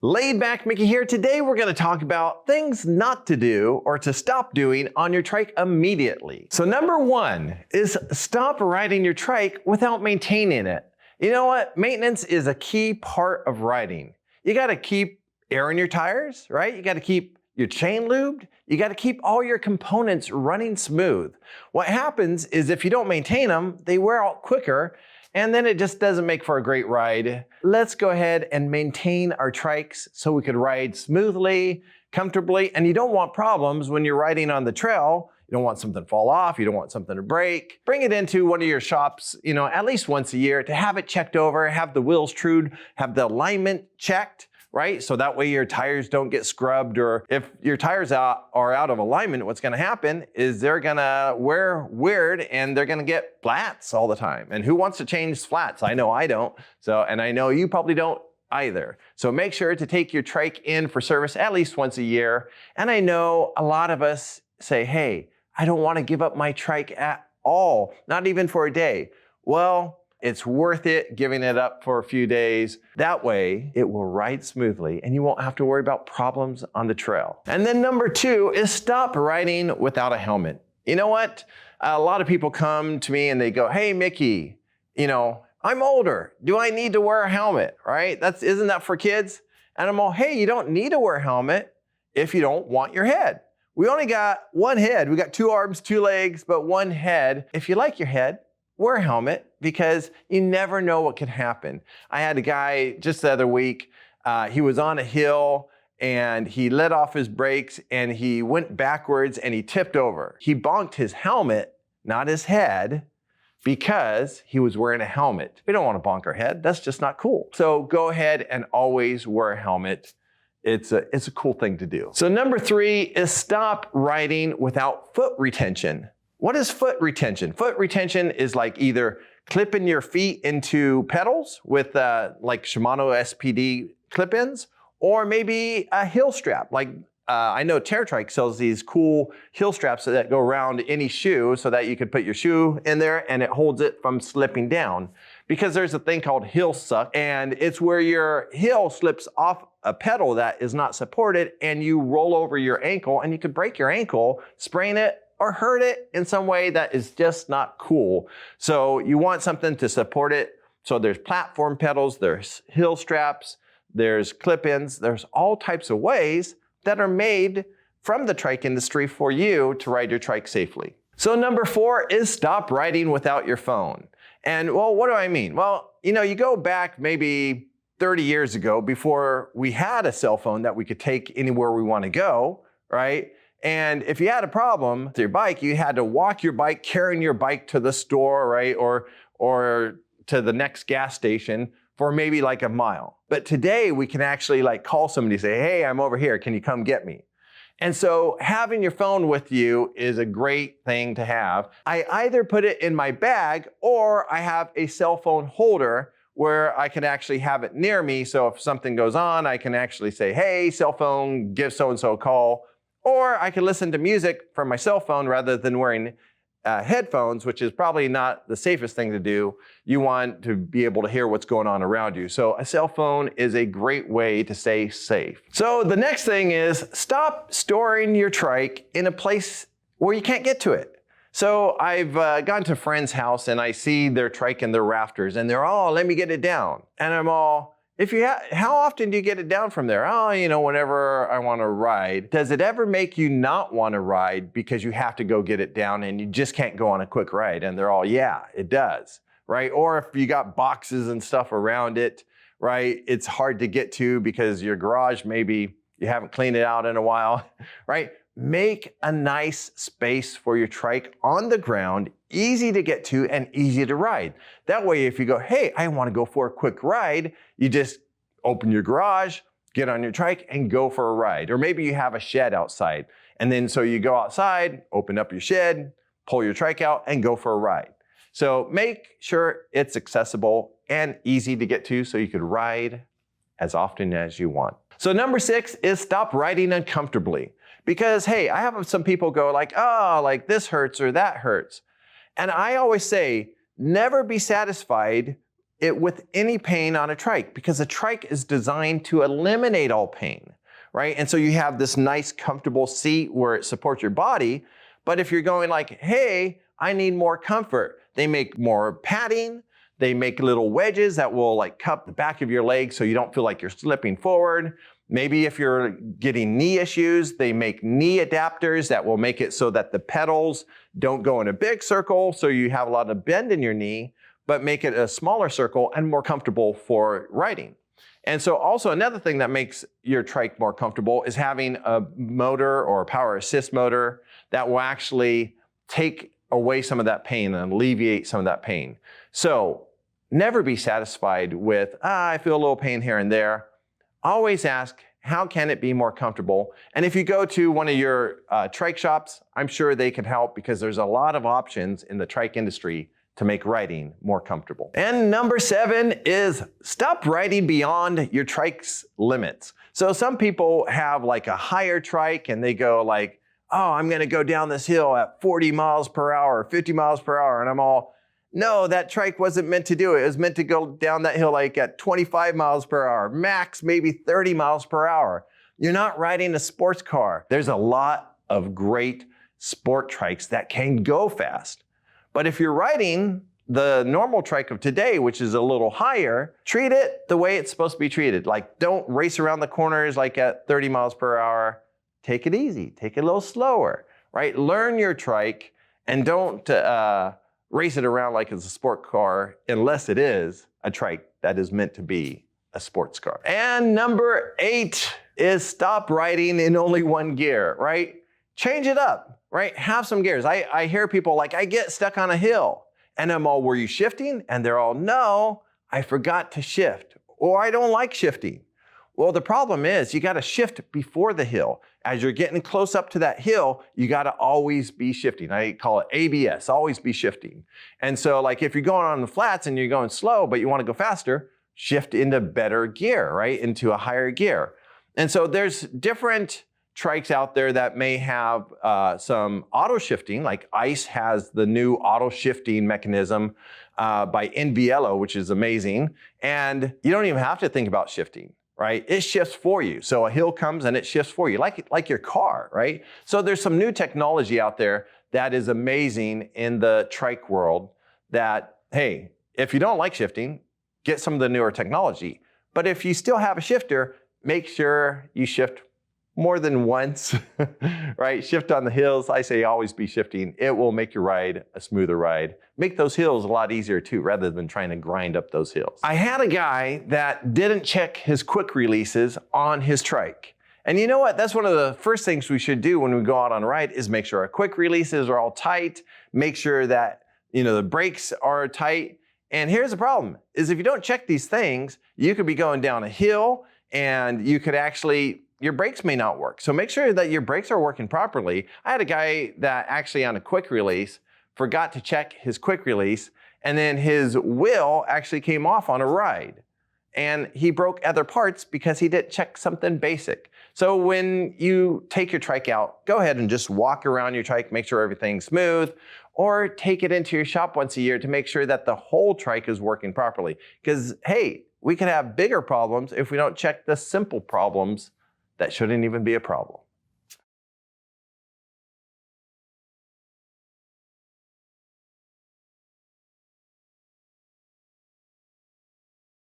Laid Back Mickey here. Today we're going to talk about things not to do or to stop doing on your trike immediately. So number one is stop riding your trike without maintaining it. You know what? Maintenance is a key part of riding. You got to keep air in your tires, right? You got to keep your chain lubed. You got to keep all your components running smooth. What happens is if you don't maintain them, they wear out quicker, and then it just doesn't make for a great ride. Let's go ahead and maintain our trikes so we could ride smoothly, comfortably, and you don't want problems when you're riding on the trail. You don't want something to fall off. You don't want something to break. Bring it into one of your shops, at least once a year to have it checked over, have the wheels trued, have the alignment checked, right? So that way your tires don't get scrubbed, or if your tires are out of alignment, what's gonna happen is they're gonna wear weird and they're gonna get flats all the time. And who wants to change flats? I know I don't. And I know you probably don't either. So make sure to take your trike in for service at least once a year. And I know a lot of us say, hey, I don't wanna give up my trike at all, not even for a day. Well, it's worth it giving it up for a few days. That way, it will ride smoothly and you won't have to worry about problems on the trail. And then number two is stop riding without a helmet. You know what? A lot of people come to me and they go, hey, Mickey, I'm older. Do I need to wear a helmet, right? Isn't that for kids? And I'm all, hey, you don't need to wear a helmet if you don't want your head. We only got one head. We got two arms, two legs, but one head. If you like your head, wear a helmet, because you never know what could happen. I had a guy just the other week, he was on a hill and he let off his brakes and he went backwards and he tipped over. He bonked his helmet, not his head, because he was wearing a helmet. We don't want to bonk our head. That's just not cool. So go ahead and always wear a helmet. It's a cool thing to do. So number three is stop riding without foot retention. What is foot retention? Foot retention is like either clipping your feet into pedals with like Shimano SPD clip-ins, or maybe a heel strap. Like I know Trike sells these cool heel straps that go around any shoe so that you could put your shoe in there and it holds it from slipping down. Because there's a thing called heel suck, and it's where your heel slips off a pedal that is not supported and you roll over your ankle and you could break your ankle, sprain it, or hurt it in some way that is just not cool. So you want something to support it. So there's platform pedals, there's heel straps, there's clip-ins, there's all types of ways that are made from the trike industry for you to ride your trike safely. So number four is stop riding without your phone. And well, what do I mean? Well, you go back maybe 30 years ago before we had a cell phone that we could take anywhere we want to go, right? And if you had a problem with your bike, you had to walk your bike, carrying your bike to the store, right? Or to the next gas station for maybe like a mile. But today we can actually like call somebody and say, hey, I'm over here. Can you come get me? And so having your phone with you is a great thing to have. I either put it in my bag or I have a cell phone holder where I can actually have it near me. So if something goes on, I can actually say, hey, cell phone, give so-and-so a call. Or I can listen to music from my cell phone rather than wearing headphones, which is probably not the safest thing to do. You want to be able to hear what's going on around you. So a cell phone is a great way to stay safe. So the next thing is stop storing your trike in a place where you can't get to it. So I've gone to a friend's house and I see their trike in their rafters and they're all, let me get it down. And I'm all, how often do you get it down from there? Oh, whenever I want to ride. Does it ever make you not want to ride because you have to go get it down and you just can't go on a quick ride? And they're all, yeah, it does, right? Or if you got boxes and stuff around it, right? It's hard to get to because your garage, maybe you haven't cleaned it out in a while, right? Make a nice space for your trike on the ground, easy to get to and easy to ride. That way, if you go, hey, I want to go for a quick ride, you just open your garage, get on your trike and go for a ride. Or maybe you have a shed outside. And then so you go outside, open up your shed, pull your trike out and go for a ride. So make sure it's accessible and easy to get to so you could ride as often as you want. So number 6 is stop riding uncomfortably. Because, hey, I have some people go like, oh, like this hurts or that hurts. And I always say, never be satisfied it with any pain on a trike, because a trike is designed to eliminate all pain, right? And so you have this nice comfortable seat where it supports your body. But if you're going like, hey, I need more comfort, they make more padding, they make little wedges that will like cup the back of your leg so you don't feel like you're slipping forward. Maybe if you're getting knee issues, they make knee adapters that will make it so that the pedals don't go in a big circle so you have a lot of bend in your knee, but make it a smaller circle and more comfortable for riding. And so also another thing that makes your trike more comfortable is having a motor or a power assist motor that will actually take away some of that pain and alleviate some of that pain. So never be satisfied with, I feel a little pain here and there. Always ask, how can it be more comfortable? And if you go to one of your trike shops, I'm sure they can help, because there's a lot of options in the trike industry to make riding more comfortable. And number 7 is stop riding beyond your trike's limits. So some people have like a higher trike and they go like, oh, I'm gonna go down this hill at 40 miles per hour, 50 miles per hour. And I'm all, no, that trike wasn't meant to do it. It was meant to go down that hill like at 25 miles per hour, max maybe 30 miles per hour. You're not riding a sports car. There's a lot of great sport trikes that can go fast. But if you're riding the normal trike of today, which is a little higher, treat it the way it's supposed to be treated. Like, don't race around the corners like at 30 miles per hour. Take it easy, take it a little slower, right? Learn your trike and don't race it around like it's a sport car, unless it is a trike that is meant to be a sports car. And number 8 is stop riding in only one gear, right? Change it up, right? Have some gears. I hear people like, I get stuck on a hill and I'm all, were you shifting? And they're all, no, I forgot to shift, or I don't like shifting. Well, the problem is you got to shift before the hill. As you're getting close up to that hill, you got to always be shifting. I call it ABS, always be shifting. And so like if you're going on the flats and you're going slow, but you want to go faster, shift into better gear, right? Into a higher gear. And so there's different trikes out there that may have some auto shifting, like ICE has the new auto shifting mechanism by NBLO, which is amazing. And you don't even have to think about shifting, right? It shifts for you. So a hill comes and it shifts for you, like your car, right? So there's some new technology out there that is amazing in the trike world that, hey, if you don't like shifting, get some of the newer technology. But if you still have a shifter, make sure you shift more than once, right? Shift on the hills. I say always be shifting. It will make your ride a smoother ride. Make those hills a lot easier too, rather than trying to grind up those hills. I had a guy that didn't check his quick releases on his trike. And you know what? That's one of the first things we should do when we go out on a ride is make sure our quick releases are all tight, make sure that, the brakes are tight. And here's the problem, is if you don't check these things, you could be going down a hill and you could actually, your brakes may not work. So make sure that your brakes are working properly. I had a guy that actually on a quick release forgot to check his quick release, and then his wheel actually came off on a ride. And he broke other parts because he didn't check something basic. So when you take your trike out, go ahead and just walk around your trike, make sure everything's smooth, or take it into your shop once a year to make sure that the whole trike is working properly. Because hey, we could have bigger problems if we don't check the simple problems that shouldn't even be a problem.